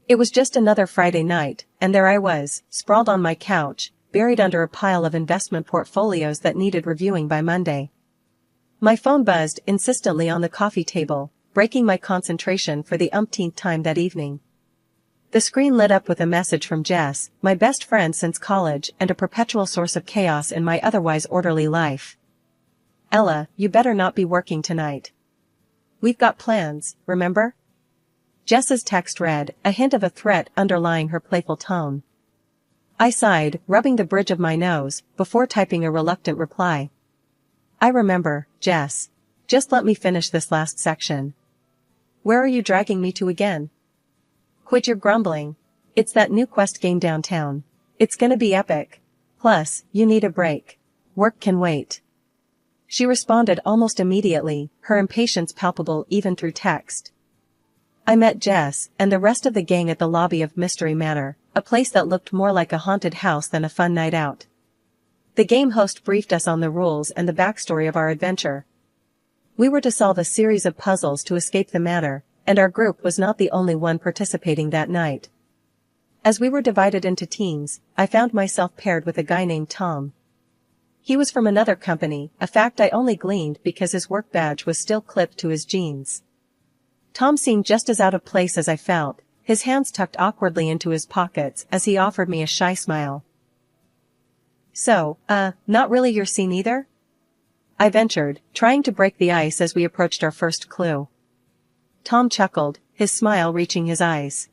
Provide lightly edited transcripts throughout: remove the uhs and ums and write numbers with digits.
It was just another Friday night, and there I was, sprawled on my couch, buried under a pile of investment portfolios that needed reviewing by Monday. My phone buzzed insistently on the coffee table, breaking my concentration for the umpteenth time that evening. The screen lit up with a message from Jess, my best friend since college and a perpetual source of chaos in my otherwise orderly life. "Ella, you better not be working tonight. We've got plans, remember?" Jess's text read, a hint of a threat underlying her playful tone. I sighed, rubbing the bridge of my nose, before typing a reluctant reply. "I remember, Jess. Just let me finish this last section. Where are you dragging me to again?" "Quit your grumbling. It's that new Quest game downtown. It's gonna be epic. Plus, you need a break. Work can wait." She responded almost immediately, her impatience palpable even through text. I met Jess and the rest of the gang at the lobby of Mystery Manor, a place that looked more like a haunted house than a fun night out. The game host briefed us on the rules and the backstory of our adventure. We were to solve a series of puzzles to escape the manor, and our group was not the only one participating that night. As we were divided into teams, I found myself paired with a guy named Tom. He was from another company, a fact I only gleaned because his work badge was still clipped to his jeans. Tom seemed just as out of place as I felt, his hands tucked awkwardly into his pockets as he offered me a shy smile. "So, not really your scene either?" I ventured, trying to break the ice as we approached our first clue. Tom chuckled, his smile reaching his eyes.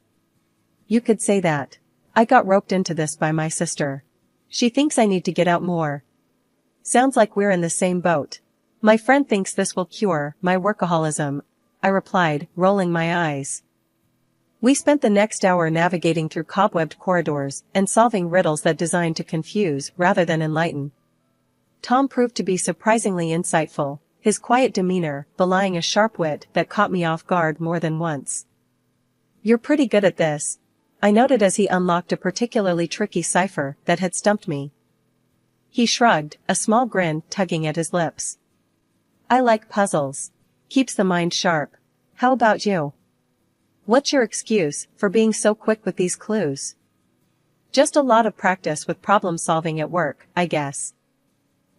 "You could say that. I got roped into this by my sister. She thinks I need to get out more." "Sounds like we're in the same boat. My friend thinks this will cure my workaholism," I replied, rolling my eyes. We spent the next hour navigating through cobwebbed corridors and solving riddles that designed to confuse rather than enlighten. Tom proved to be surprisingly insightful, his quiet demeanor belying a sharp wit that caught me off guard more than once. "You're pretty good at this," I noted as he unlocked a particularly tricky cipher that had stumped me. He shrugged, a small grin tugging at his lips. "I like puzzles. Keeps the mind sharp. How about you? What's your excuse for being so quick with these clues?" "Just a lot of practice with problem solving at work, I guess.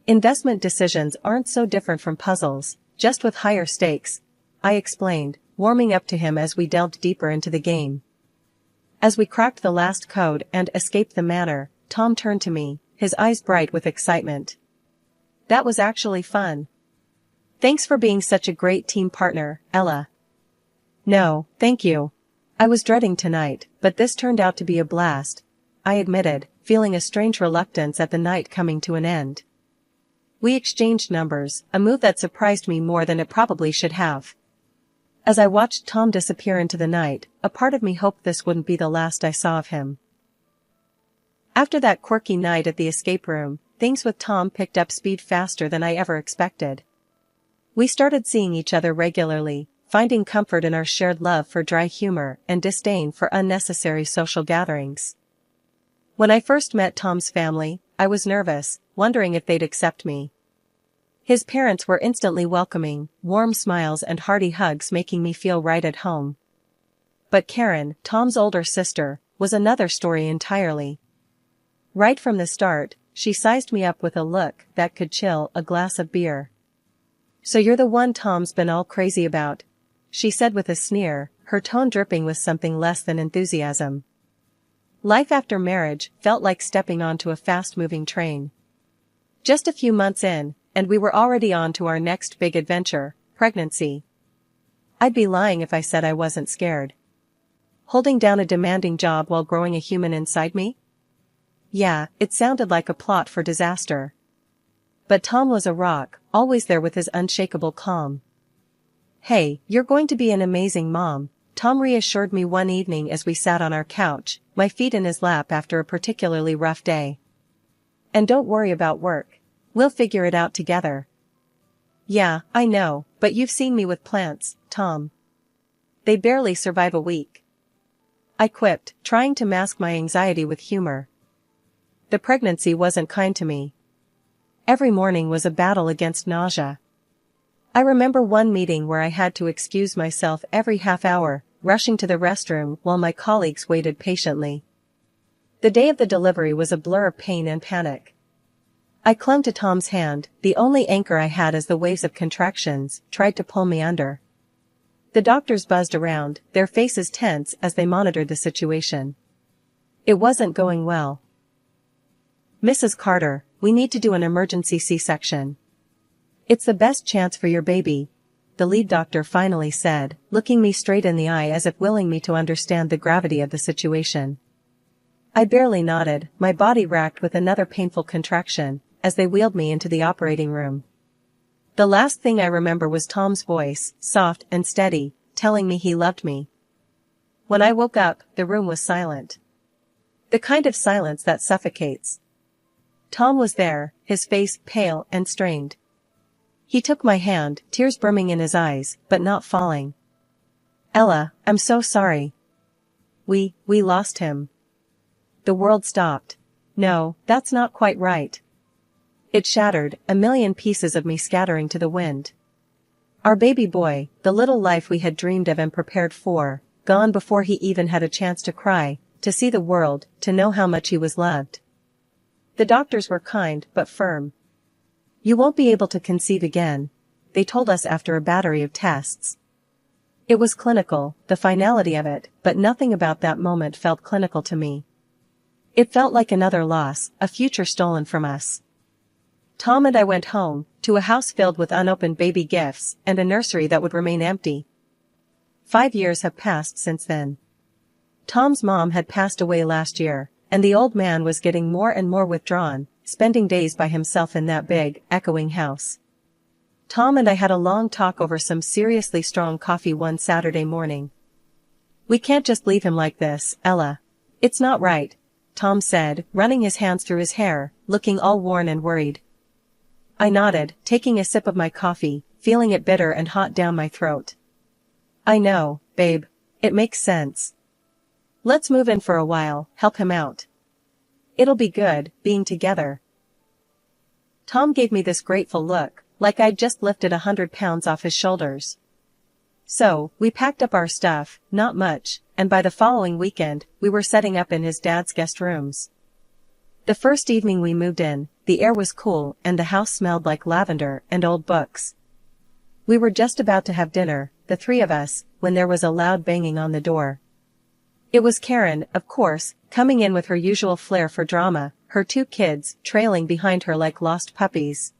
Investment decisions aren't so different from puzzles, just with higher stakes," I explained, warming up to him as we delved deeper into the game. As we cracked the last code and escaped the manor, Tom turned to me, his eyes bright with excitement. "That was actually fun. Thanks for being such a great team partner, Ella." "No, thank you. I was dreading tonight, but this turned out to be a blast," I admitted, feeling a strange reluctance at the night coming to an end. We exchanged numbers, a move that surprised me more than it probably should have. As I watched Tom disappear into the night, a part of me hoped this wouldn't be the last I saw of him. After that quirky night at the escape room, things with Tom picked up speed faster than I ever expected. We started seeing each other regularly, finding comfort in our shared love for dry humor and disdain for unnecessary social gatherings. When I first met Tom's family, I was nervous, wondering if they'd accept me. His parents were instantly welcoming, warm smiles and hearty hugs making me feel right at home. But Karen, Tom's older sister, was another story entirely. Right from the start, she sized me up with a look that could chill a glass of beer. "So you're the one Tom's been all crazy about," she said with a sneer, her tone dripping with something less than enthusiasm. Life after marriage felt like stepping onto a fast-moving train. Just a few months in, and we were already on to our next big adventure, pregnancy. I'd be lying if I said I wasn't scared. Holding down a demanding job while growing a human inside me? Yeah, it sounded like a plot for disaster. But Tom was a rock, always there with his unshakable calm. "Hey, you're going to be an amazing mom," Tom reassured me one evening as we sat on our couch, my feet in his lap after a particularly rough day. "And don't worry about work. We'll figure it out together." "Yeah, I know, but you've seen me with plants, Tom. They barely survive a week," I quipped, trying to mask my anxiety with humor. The pregnancy wasn't kind to me. Every morning was a battle against nausea. I remember one meeting where I had to excuse myself every half hour, rushing to the restroom while my colleagues waited patiently. The day of the delivery was a blur of pain and panic. I clung to Tom's hand, the only anchor I had as the waves of contractions tried to pull me under. The doctors buzzed around, their faces tense as they monitored the situation. It wasn't going well. "Mrs. Carter, we need to do an emergency C-section. It's the best chance for your baby," the lead doctor finally said, looking me straight in the eye as if willing me to understand the gravity of the situation. I barely nodded, my body racked with another painful contraction, as they wheeled me into the operating room. The last thing I remember was Tom's voice, soft and steady, telling me he loved me. When I woke up, the room was silent. The kind of silence that suffocates. Tom was there, his face pale and strained. He took my hand, tears brimming in his eyes, but not falling. "Ella, I'm so sorry. We lost him." The world stopped. No, that's not quite right. It shattered, a million pieces of me scattering to the wind. Our baby boy, the little life we had dreamed of and prepared for, gone before he even had a chance to cry, to see the world, to know how much he was loved. The doctors were kind but firm. "You won't be able to conceive again," they told us after a battery of tests. It was clinical, the finality of it, but nothing about that moment felt clinical to me. It felt like another loss, a future stolen from us. Tom and I went home, to a house filled with unopened baby gifts and a nursery that would remain empty. 5 years have passed since then. Tom's mom had passed away last year, and the old man was getting more and more withdrawn, spending days by himself in that big, echoing house. Tom and I had a long talk over some seriously strong coffee one Saturday morning. "We can't just leave him like this, Ella. It's not right," Tom said, running his hands through his hair, looking all worn and worried. I nodded, taking a sip of my coffee, feeling it bitter and hot down my throat. "I know, babe. It makes sense. Let's move in for a while, help him out. It'll be good, being together." Tom gave me this grateful look, like I'd just lifted 100 pounds off his shoulders. So, we packed up our stuff, not much, and by the following weekend, we were setting up in his dad's guest rooms. The first evening we moved in, the air was cool and the house smelled like lavender and old books. We were just about to have dinner, the three of us, when there was a loud banging on the door. It was Karen, of course, coming in with her usual flair for drama, her 2 kids trailing behind her like lost puppies.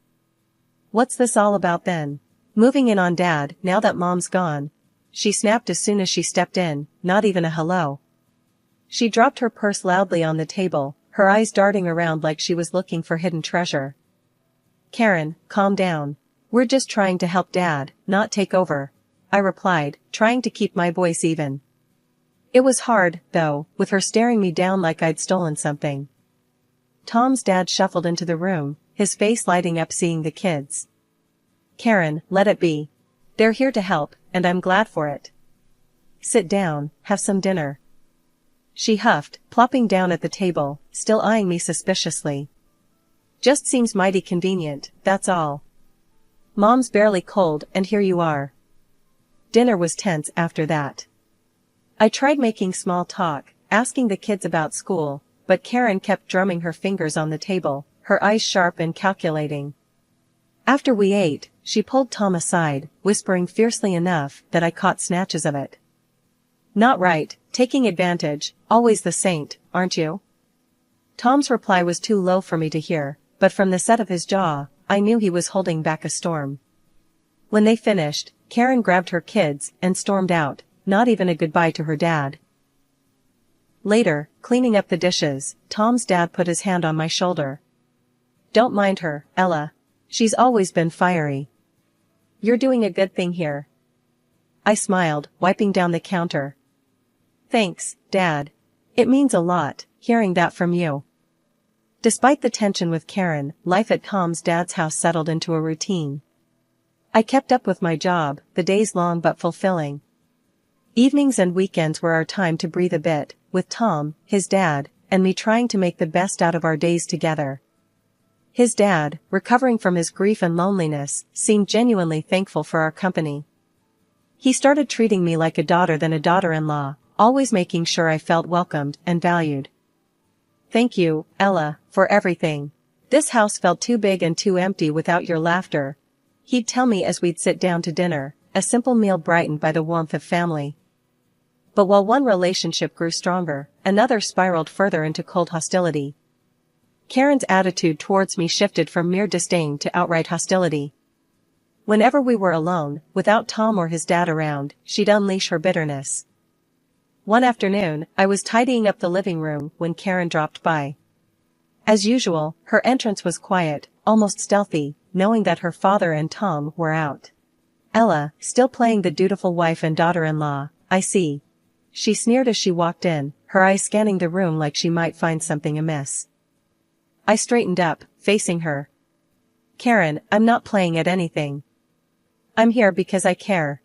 "What's this all about then? Moving in on Dad, now that Mom's gone?" she snapped as soon as she stepped in, not even a hello. She dropped her purse loudly on the table, her eyes darting around like she was looking for hidden treasure. "Karen, calm down. We're just trying to help Dad, not take over," I replied, trying to keep my voice even. It was hard, though, with her staring me down like I'd stolen something. Tom's dad shuffled into the room, his face lighting up seeing the kids. "Karen, let it be. They're here to help, and I'm glad for it. Sit down, have some dinner." She huffed, plopping down at the table, still eyeing me suspiciously. "Just seems mighty convenient, that's all. Mom's barely cold and here you are." Dinner was tense after that. I tried making small talk, asking the kids about school, but Karen kept drumming her fingers on the table, her eyes sharp and calculating. After we ate, she pulled Tom aside, whispering fiercely enough that I caught snatches of it. "Not right, taking advantage, always the saint, aren't you?" Tom's reply was too low for me to hear, but from the set of his jaw, I knew he was holding back a storm. When they finished, Karen grabbed her kids and stormed out, not even a goodbye to her dad. Later, cleaning up the dishes, Tom's dad put his hand on my shoulder. "Don't mind her, Ella. She's always been fiery. You're doing a good thing here." I smiled, wiping down the counter. "Thanks, Dad. It means a lot, hearing that from you." Despite the tension with Karen, life at Tom's dad's house settled into a routine. I kept up with my job, the days long but fulfilling. Evenings and weekends were our time to breathe a bit, with Tom, his dad, and me trying to make the best out of our days together. His dad, recovering from his grief and loneliness, seemed genuinely thankful for our company. He started treating me like a daughter than a daughter-in-law, always making sure I felt welcomed and valued. Thank you, Ella, for everything. This house felt too big and too empty without your laughter. He'd tell me as we'd sit down to dinner, a simple meal brightened by the warmth of family. But while one relationship grew stronger, another spiraled further into cold hostility. Karen's attitude towards me shifted from mere disdain to outright hostility. Whenever we were alone, without Tom or his dad around, she'd unleash her bitterness. One afternoon, I was tidying up the living room when Karen dropped by. As usual, her entrance was quiet, almost stealthy, knowing that her father and Tom were out. Ella, still playing the dutiful wife and daughter-in-law, I see. She sneered as she walked in, her eyes scanning the room like she might find something amiss. I straightened up, facing her. Karen, I'm not playing at anything. I'm here because I care.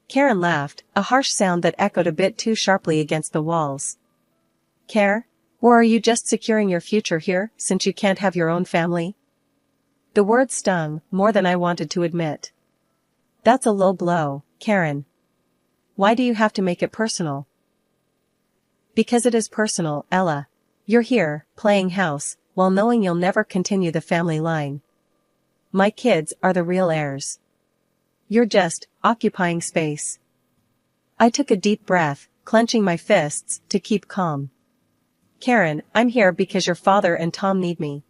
Karen laughed, a harsh sound that echoed a bit too sharply against the walls. Care? Or are you just securing your future here, since you can't have your own family? The words stung, more than I wanted to admit. That's a low blow, Karen. Why do you have to make it personal? Because it is personal, Ella. You're here, playing house, while knowing you'll never continue the family line. My kids are the real heirs. You're just occupying space. I took a deep breath, clenching my fists to keep calm. Karen, I'm here because your father and Tom need me.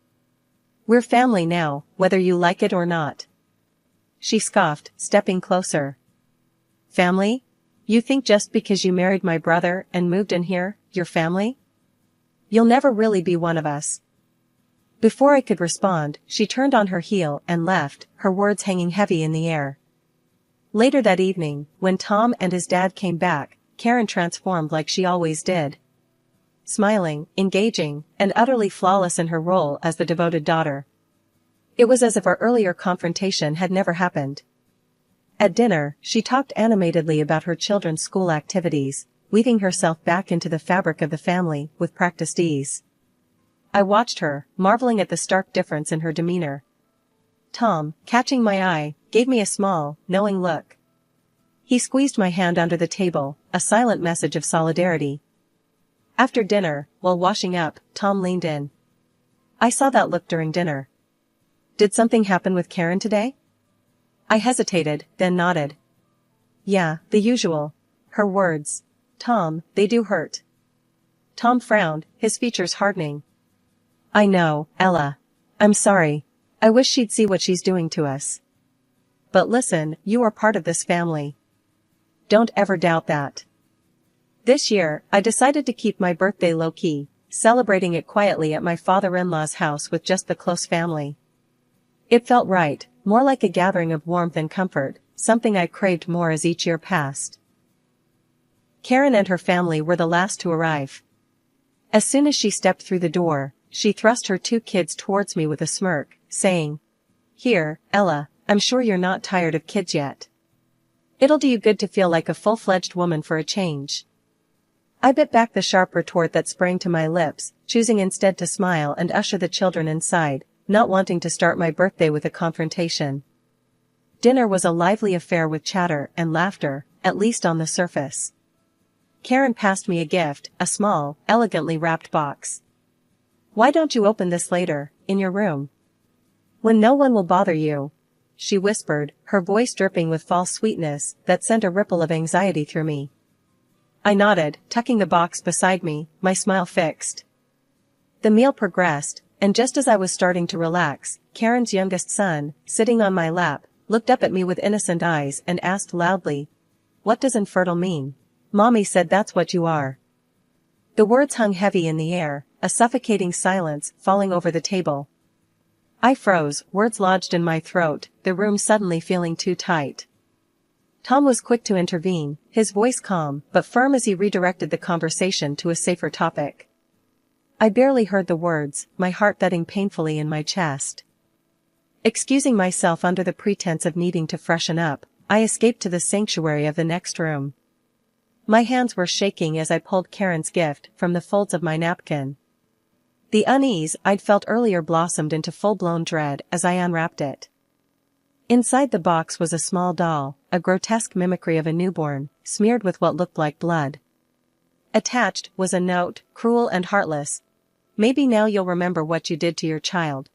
We're family now, whether you like it or not. She scoffed, stepping closer. Family? You think just because you married my brother and moved in here, you're family? You'll never really be one of us. Before I could respond, she turned on her heel and left, her words hanging heavy in the air. Later that evening, when Tom and his dad came back, Karen transformed like she always did. Smiling, engaging, and utterly flawless in her role as the devoted daughter. It was as if our earlier confrontation had never happened. At dinner, she talked animatedly about her children's school activities, weaving herself back into the fabric of the family with practiced ease. I watched her, marveling at the stark difference in her demeanor. Tom, catching my eye, gave me a small, knowing look. He squeezed my hand under the table, a silent message of solidarity. After dinner, while washing up, Tom leaned in. I saw that look during dinner. Did something happen with Karen today? I hesitated, then nodded. Yeah, the usual. Her words. Tom, they do hurt. Tom frowned, his features hardening. I know, Ella. I'm sorry. I wish she'd see what she's doing to us. But listen, you are part of this family. Don't ever doubt that. This year, I decided to keep my birthday low-key, celebrating it quietly at my father-in-law's house with just the close family. It felt right, more like a gathering of warmth and comfort, something I craved more as each year passed. Karen and her family were the last to arrive. As soon as she stepped through the door, she thrust her 2 kids towards me with a smirk, saying, Here, Ella, I'm sure you're not tired of kids yet. It'll do you good to feel like a full-fledged woman for a change. I bit back the sharp retort that sprang to my lips, choosing instead to smile and usher the children inside, not wanting to start my birthday with a confrontation. Dinner was a lively affair with chatter and laughter, at least on the surface. Karen passed me a gift, a small, elegantly wrapped box. Why don't you open this later, in your room? When no one will bother you, she whispered, her voice dripping with false sweetness that sent a ripple of anxiety through me. I nodded, tucking the box beside me, my smile fixed. The meal progressed, and just as I was starting to relax, Karen's youngest son, sitting on my lap, looked up at me with innocent eyes and asked loudly, What does infertile mean? Mommy said that's what you are. The words hung heavy in the air, a suffocating silence falling over the table. I froze, words lodged in my throat, the room suddenly feeling too tight. Tom was quick to intervene, his voice calm but firm as he redirected the conversation to a safer topic. I barely heard the words, my heart thudding painfully in my chest. Excusing myself under the pretense of needing to freshen up, I escaped to the sanctuary of the next room. My hands were shaking as I pulled Karen's gift from the folds of my napkin. The unease I'd felt earlier blossomed into full-blown dread as I unwrapped it. Inside the box was a small doll, a grotesque mimicry of a newborn, smeared with what looked like blood. Attached was a note, cruel and heartless. Maybe now you'll remember what you did to your child.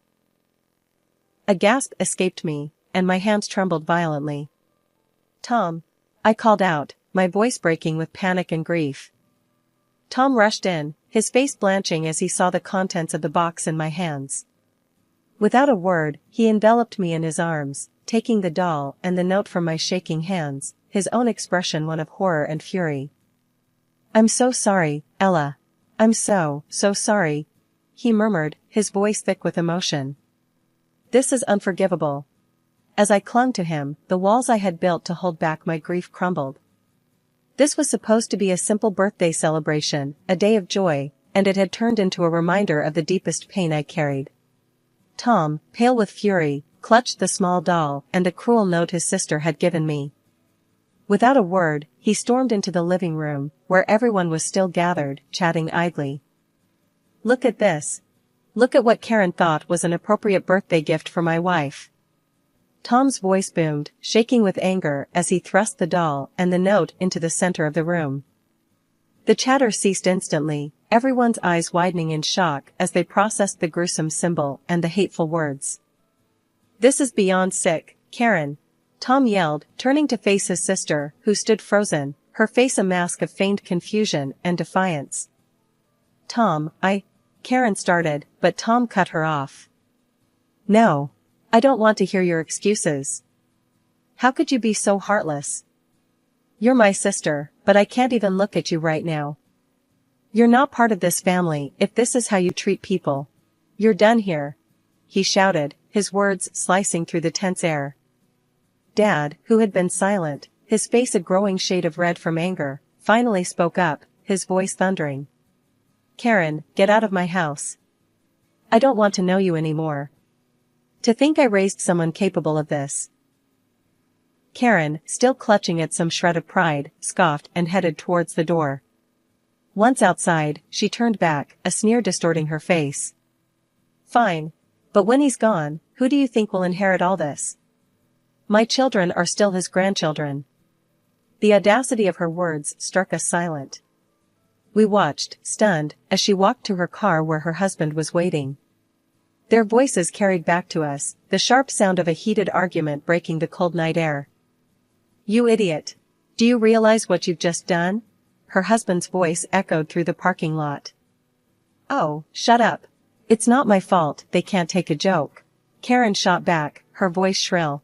A gasp escaped me, and my hands trembled violently. Tom! I called out, my voice breaking with panic and grief. Tom rushed in, his face blanching as he saw the contents of the box in my hands. Without a word, he enveloped me in his arms, taking the doll and the note from my shaking hands, his own expression one of horror and fury. "I'm so sorry, Ella. I'm so sorry," he murmured, his voice thick with emotion. "This is unforgivable." As I clung to him, the walls I had built to hold back my grief crumbled. This was supposed to be a simple birthday celebration, a day of joy, and it had turned into a reminder of the deepest pain I carried. Tom, pale with fury, clutched the small doll and the cruel note his sister had given me. Without a word, he stormed into the living room, where everyone was still gathered, chatting idly. "Look at this. Look at what Karen thought was an appropriate birthday gift for my wife." Tom's voice boomed, shaking with anger as he thrust the doll and the note into the center of the room. The chatter ceased instantly, everyone's eyes widening in shock as they processed the gruesome symbol and the hateful words. "This is beyond sick, Karen," Tom yelled, turning to face his sister, who stood frozen, her face a mask of feigned confusion and defiance. "Tom, Karen started, but Tom cut her off. "No. I don't want to hear your excuses. How could you be so heartless? You're my sister, but I can't even look at you right now. You're not part of this family if this is how you treat people. You're done here," he shouted, his words slicing through the tense air. Dad, who had been silent, his face a growing shade of red from anger, finally spoke up, his voice thundering. "Karen, get out of my house. I don't want to know you anymore. To think I raised someone capable of this." Karen, still clutching at some shred of pride, scoffed and headed towards the door. Once outside, she turned back, a sneer distorting her face. "Fine. But when he's gone, who do you think will inherit all this? My children are still his grandchildren." The audacity of her words struck us silent. We watched, stunned, as she walked to her car where her husband was waiting. Their voices carried back to us, the sharp sound of a heated argument breaking the cold night air. "You idiot. Do you realize what you've just done?" Her husband's voice echoed through the parking lot. "Oh, shut up. It's not my fault they can't take a joke," Karen shot back, her voice shrill.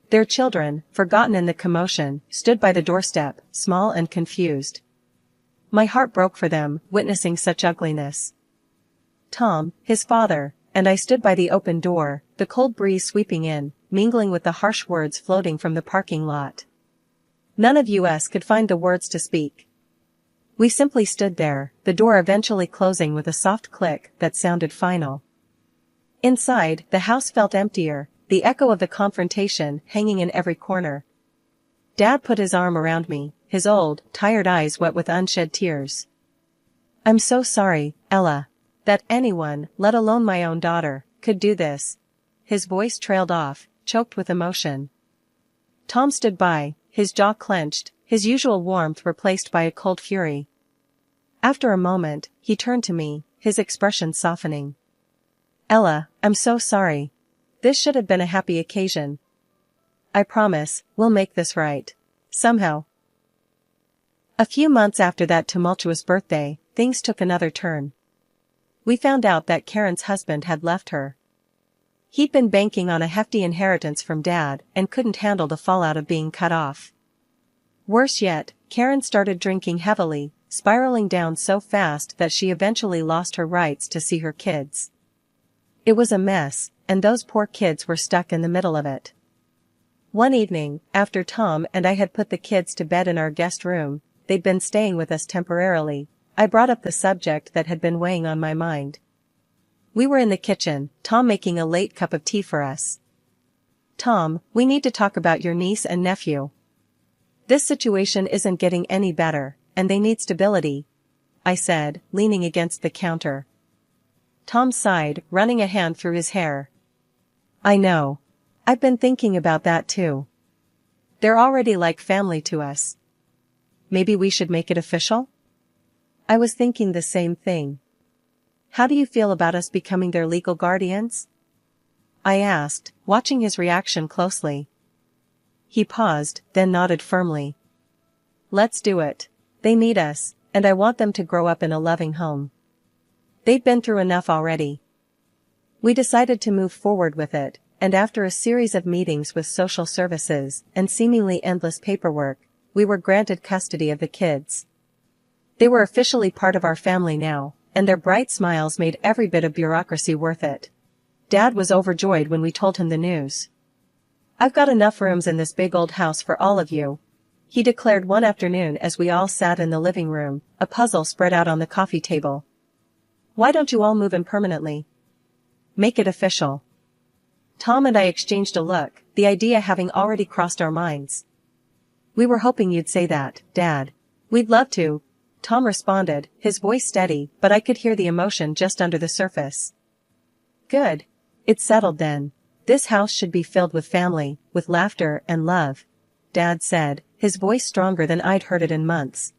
Their children, forgotten in the commotion, stood by the doorstep, small and confused. My heart broke for them, witnessing such ugliness. Tom, his father, and I stood by the open door, the cold breeze sweeping in, mingling with the harsh words floating from the parking lot. None of us could find the words to speak. We simply stood there, the door eventually closing with a soft click that sounded final. Inside, the house felt emptier, the echo of the confrontation hanging in every corner. Dad put his arm around me, his old, tired eyes wet with unshed tears. "I'm so sorry, Ella. That anyone, let alone my own daughter, could do this." His voice trailed off, choked with emotion. Tom stood by, his jaw clenched, his usual warmth replaced by a cold fury. After a moment, he turned to me, his expression softening. "Ella, I'm so sorry. This should have been a happy occasion. I promise, we'll make this right. Somehow." A few months after that tumultuous birthday, things took another turn. We found out that Karen's husband had left her. He'd been banking on a hefty inheritance from Dad and couldn't handle the fallout of being cut off. Worse yet, Karen started drinking heavily, spiraling down so fast that she eventually lost her rights to see her kids. It was a mess, and those poor kids were stuck in the middle of it. One evening, after Tom and I had put the kids to bed in our guest room, they'd been staying with us temporarily, I brought up the subject that had been weighing on my mind. We were in the kitchen, Tom making a late cup of tea for us. "Tom, we need to talk about your niece and nephew. This situation isn't getting any better, and they need stability," I said, leaning against the counter. Tom sighed, running a hand through his hair. "I know. I've been thinking about that too. They're already like family to us. Maybe we should make it official? I was thinking the same thing. How do you feel about us becoming their legal guardians? I asked, watching his reaction closely. He paused, then nodded firmly. Let's do it. They need us, and I want them to grow up in a loving home. They've been through enough already. We decided to move forward with it, and after a series of meetings with social services and seemingly endless paperwork, we were granted custody of the kids. They were officially part of our family now, and their bright smiles made every bit of bureaucracy worth it. Dad was overjoyed when we told him the news. I've got enough rooms in this big old house for all of you, he declared one afternoon as we all sat in the living room, a puzzle spread out on the coffee table. Why don't you all move in permanently? Make it official. Tom and I exchanged a look, the idea having already crossed our minds. We were hoping you'd say that, Dad. We'd love to, Tom responded, his voice steady, but I could hear the emotion just under the surface. Good. It's settled then. This house should be filled with family, with laughter and love, Dad said, his voice stronger than I'd heard it in months.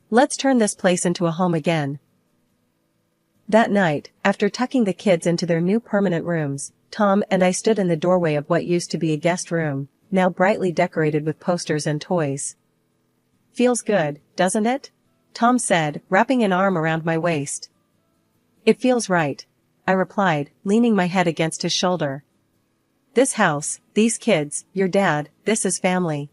Let's turn this place into a home again. That night, after tucking the kids into their new permanent rooms, Tom and I stood in the doorway of what used to be a guest room, now brightly decorated with posters and toys. Feels good, doesn't it? Tom said, wrapping an arm around my waist. It feels right, I replied, leaning my head against his shoulder. This house, these kids, your dad, this is family.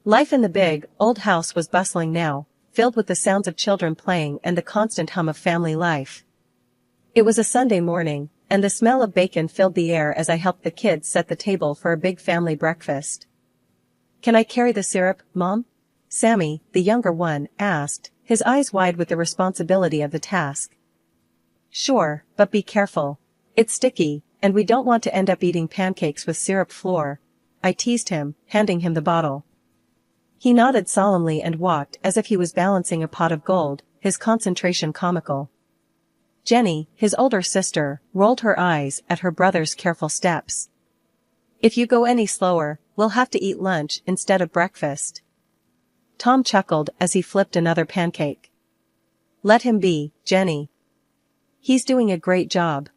Life in the big, old house was bustling now, filled with the sounds of children playing and the constant hum of family life. It was a Sunday morning, and the smell of bacon filled the air as I helped the kids set the table for a big family breakfast. Can I carry the syrup, Mom? Sammy, the younger one, asked, his eyes wide with the responsibility of the task. Sure, but be careful. It's sticky, and we don't want to end up eating pancakes with syrup flour, I teased him, handing him the bottle. He nodded solemnly and walked as if he was balancing a pot of gold, his concentration comical. Jenny, his older sister, rolled her eyes at her brother's careful steps. If you go any slower, we'll have to eat lunch instead of breakfast. Tom chuckled as he flipped another pancake. Let him be, Jenny. He's doing a great job.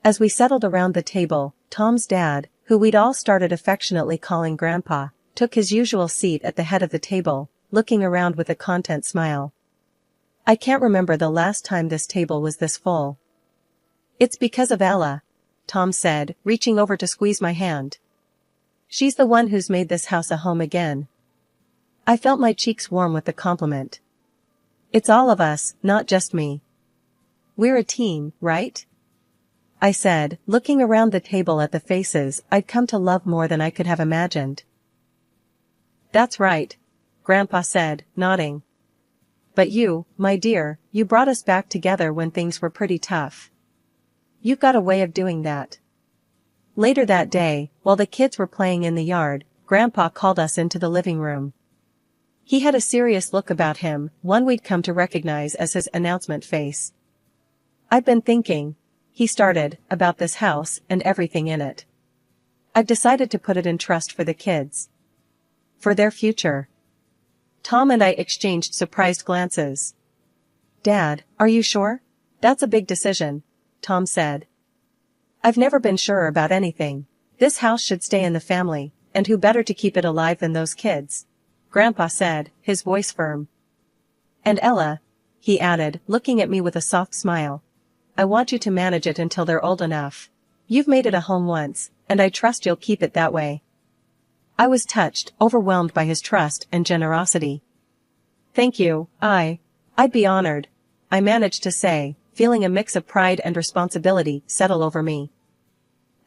As we settled around the table, Tom's dad, who we'd all started affectionately calling Grandpa, took his usual seat at the head of the table, looking around with a content smile. I can't remember the last time this table was this full. It's because of Ella, Tom said, reaching over to squeeze my hand. She's the one who's made this house a home again. I felt my cheeks warm with the compliment. It's all of us, not just me. We're a team, right? I said, looking around the table at the faces I'd come to love more than I could have imagined. That's right, Grandpa said, nodding. But you, my dear, you brought us back together when things were pretty tough. You've got a way of doing that. Later that day, while the kids were playing in the yard, Grandpa called us into the living room. He had a serious look about him, one we'd come to recognize as his announcement face. I've been thinking, he started, about this house and everything in it. I've decided to put it in trust for the kids. For their future. Tom and I exchanged surprised glances. Dad, are you sure? That's a big decision, Tom said. I've never been sure about anything. This house should stay in the family, and who better to keep it alive than those kids? Grandpa said, his voice firm. And Ella, he added, looking at me with a soft smile. I want you to manage it until they're old enough. You've made it a home once, and I trust you'll keep it that way. I was touched, overwhelmed by his trust and generosity. Thank you, I'd be honored, I managed to say, feeling a mix of pride and responsibility settle over me.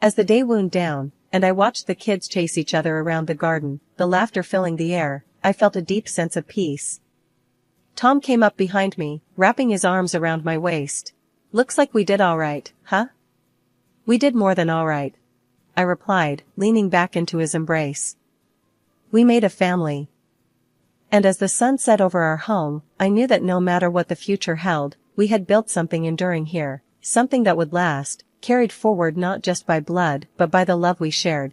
As the day wound down, and I watched the kids chase each other around the garden, the laughter filling the air, I felt a deep sense of peace. Tom came up behind me, wrapping his arms around my waist. Looks like we did all right, huh? We did more than all right, I replied, leaning back into his embrace. We made a family. And as the sun set over our home, I knew that no matter what the future held, we had built something enduring here, something that would last, carried forward not just by blood but by the love we shared.